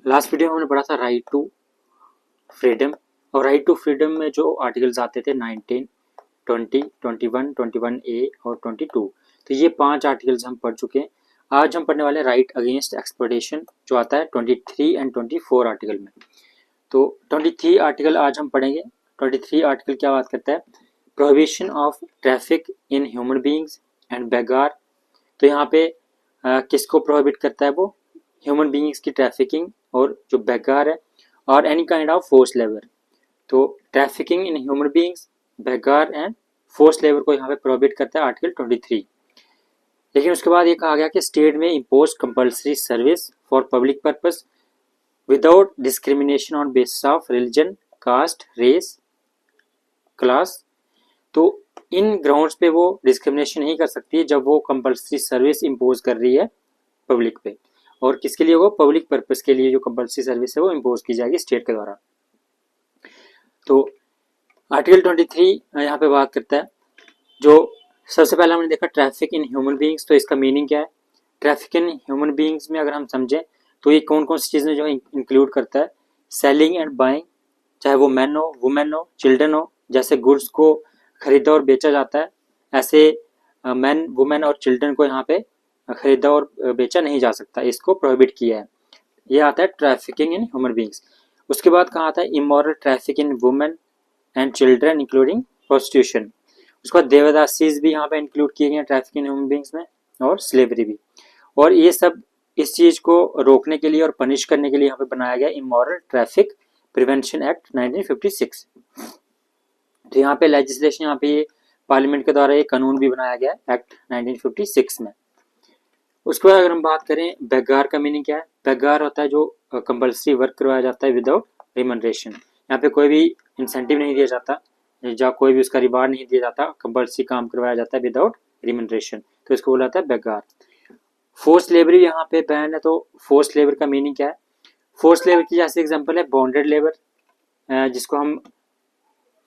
Last video में हमने पढ़ा था राइट टू फ्रीडम, और राइट टू फ्रीडम में जो आर्टिकल्स आते थे 19, 20, 21, 21A और 22, तो ये 5 आर्टिकल्स हम पढ़ चुके हैं। आज हम पढ़ने वाले हैं राइट अगेंस्ट एक्सप्लॉयटेशन जो आता है 23 एंड 24 आर्टिकल में। तो 23 आर्टिकल आज हम पढ़ेंगे। 23 आर्टिकल क्या बात करता है? Prohibition of traffic in human beings and begar. तो यहाँ पे किसको प्रोहिबिट करता है? वो ह्यूमन बींग्स की ट्रैफिकिंग और जो बेगार है, और any kind of force labour. तो trafficking in human beings, begar and force labour को यहाँ पे प्रोहिबिट करता है आर्टिकल 23। लेकिन उसके बाद ये कहा गया कि स्टेट में impose compulsory service for public purpose without discrimination on basis of religion, caste, race, class. तो इन ग्राउंड्स पे वो डिस्क्रिमिनेशन नहीं कर सकती जब वो कंपल्सरी सर्विस इम्पोज कर रही है पब्लिक पे। और किसके लिए? वो पब्लिक पर्पस के लिए जो कंपल्सरी सर्विस है वो इम्पोज की जाएगी स्टेट के द्वारा। तो आर्टिकल 23 यहाँ पे बात करता है। जो सबसे पहले हमने देखा ट्रैफिक इन ह्यूमन बींग्स, तो इसका मीनिंग क्या है? ट्रैफिक इन ह्यूमन बींग्स में अगर हम समझें तो ये कौन कौन सी चीज़ें जो इंक्लूड करता है? सेलिंग एंड बाइंग, चाहे वो मैन हो, वुमेन हो, चिल्ड्रन हो। जैसे गुड्स को खरीदा और बेचा जाता है, ऐसे मैन, वुमेन और चिल्ड्रन को यहाँ पे खरीदा और बेचा नहीं जा सकता, इसको प्रोहिबिट किया है। ये आता है ट्रैफिकिंग इन ह्यूमन बींग्स। उसके बाद कहाँ आता है? Immoral traffic in women and children including prostitution. उसके बाद देवदासीज भी यहाँ पे इंक्लूड किए गए हैं ट्रैफिक इन ह्यूमन बींग्स में, और स्लेवरी भी। और ये सब इस चीज को रोकने के लिए और पनिश करने के लिए यहाँ पे बनाया गया इमोरल ट्रैफिक प्रिवेंशन एक्ट 1956। तो यहाँ पे लेजिस्लेशन, यहाँ पे पार्लियामेंट के द्वारा ये कानून भी बनाया गया है एक्ट 1956 में। उसके बाद अगर हम बात करें बेगार का मीनिंग क्या है? बेगार होता है जो कंपल्सरी वर्क करवाया जाता है विदाउट रिमनरेशन। यहाँ पे कोई भी इंसेंटिव नहीं दिया जाता, या कोई भी उसका रिवार्ड नहीं दिया जाता, कंपल्सरी काम करवाया जाता है विदाउट रिमनरेशन, तो इसको बोला जाता है बेगार। फोर्स लेबर यहाँ पे बैन है। तो फोर्स लेबर का मीनिंग क्या है? फोर्स लेबर की जैसे एग्जांपल है बॉन्डेड लेबर, जिसको हम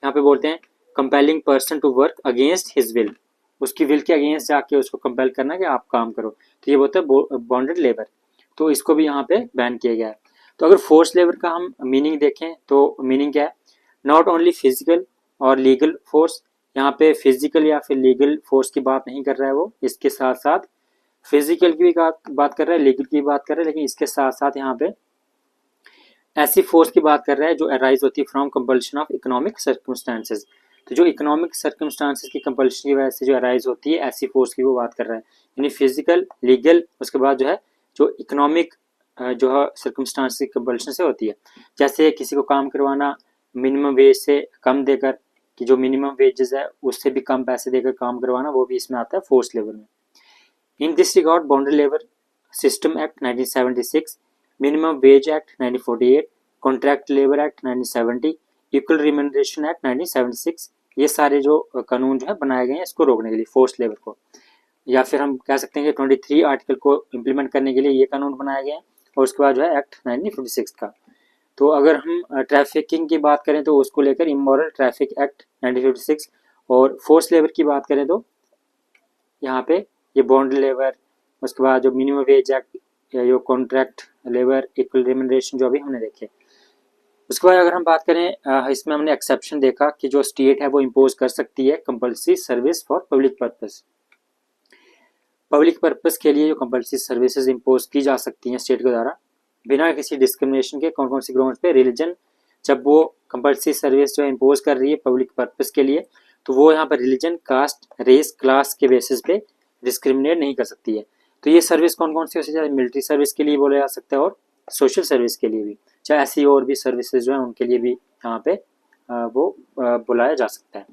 यहाँ पे बोलते हैं compelling person to work against his will. उसकी विल के अगेंस्ट जाके उसको कंपेल करना कि आप काम करो, तो ये बोलते हैं बॉन्डेड लेबर। तो इसको भी यहाँ पे बैन किया गया है। तो अगर फोर्स लेबर का हम मीनिंग देखें तो मीनिंग क्या है? नॉट ओनली फिजिकल और लीगल फोर्स। यहाँ पे फिजिकल या फिर लीगल फोर्स की बात नहीं कर रहा है वो, इसके साथ साथ फिजिकल की भी बात कर रहा है, लीगल की बात कर रहा है, लेकिन इसके साथ साथ यहाँ पे ऐसी फोर्स की बात कर रहा है जो अराइज होती है from compulsion of economic circumstances. तो जो इकोनॉमिक सर्कमस्टांसेस की कंपल्शन की वजह से जो अराइज होती है, ऐसी फोर्स की वो बात कर रहा है। यानी फिजिकल, लीगल, उसके बाद जो है जो इकोनॉमिक जो है सर्कमस्टांस की कंपल्शन से होती है। जैसे किसी को काम करवाना मिनिमम वेज से कम देकर, कि जो मिनिमम वेजेस है उससे भी कम पैसे देकर काम करवाना, वो भी इसमें आता है फोर्स लेबर में। In this regard bonded labour system act 1976, minimum wage act 1948, contract labour act 1970, equal remuneration act 1976, ये सारे जो कानून जो है बनाए गए हैं इसको रोकने के लिए, फोर्स लेबर को। या फिर हम कह सकते हैं कि 23 आर्टिकल को इम्प्लीमेंट करने के लिए ये कानून बनाए गए हैं, और उसके बाद जो है एक्ट 1956 का। तो अगर हम ट्रैफिकिंग की बात करें तो उसको लेकर इमोरल ट्रैफिक एक्ट 1956, और फोर्स लेबर की बात करें तो यहाँ पे ये बॉन्ड लेबर, उसके बाद जो मिनिमम वेज एक्ट या जो कॉन्ट्रैक्ट लेबर, इक्वल रिम्यूनरेशन जो अभी हमने देखे। उसके बाद अगर हम बात करें, इसमें हमने एक्सेप्शन देखा कि जो स्टेट है वो इम्पोज कर सकती है compulsory service for public purpose. Public purpose के लिए जो कंपल्सरी सर्विसेज इम्पोज की जा सकती हैं स्टेट के द्वारा बिना किसी डिस्क्रिमिनेशन के, कौन कौन सी ग्राउंड पे? रिलीजन। जब वो कंपल्सरी सर्विस जो इम्पोज कर रही है पब्लिक पर्पस के लिए, तो वो यहाँ पर रिलीजन, कास्ट, रेस, क्लास के बेसिस पे डिस्क्रिमिनेट नहीं कर सकती है। तो ये सर्विस कौन कौन सी हो सकती है? मिलिट्री सर्विस के लिए बोला जा सकता है, और सोशल सर्विस के लिए भी, चाहे ऐसी और भी सर्विसेज जो है उनके लिए भी यहाँ पे वो बुलाया जा सकता है।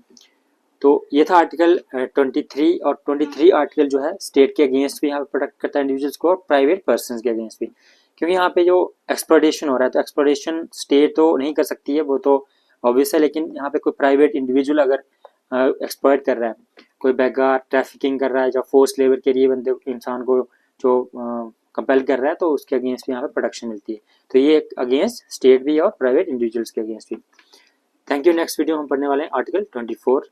तो ये था आर्टिकल 23, और 23 आर्टिकल जो है स्टेट के अगेंस्ट भी यहाँ पे प्रोटेक्ट करता है इंडिविजुअल्स को, और प्राइवेट पर्सन के अगेंस्ट भी। क्योंकि यहाँ पे जो एक्सप्लॉयटेशन हो रहा है, तो एक्सप्लॉयटेशन स्टेट तो नहीं कर सकती है, वो तो ऑब्वियस है, लेकिन यहाँ पे कोई प्राइवेट इंडिविजुअल अगर एक्सप्लॉयट कर रहा है, कोई बेगार ट्रैफिकिंग कर रहा है, जो फोर्स लेबर के लिए बंदे इंसान को जो कंपेल कर रहा है, तो उसके अगेंस्ट भी यहाँ पे प्रोटेक्शन मिलती है। तो ये अगेंस्ट स्टेट भी और प्राइवेट इंडिविजुअल्स के अगेंस्ट भी। Thank you. नेक्स्ट वीडियो हम पढ़ने वाले हैं आर्टिकल 24।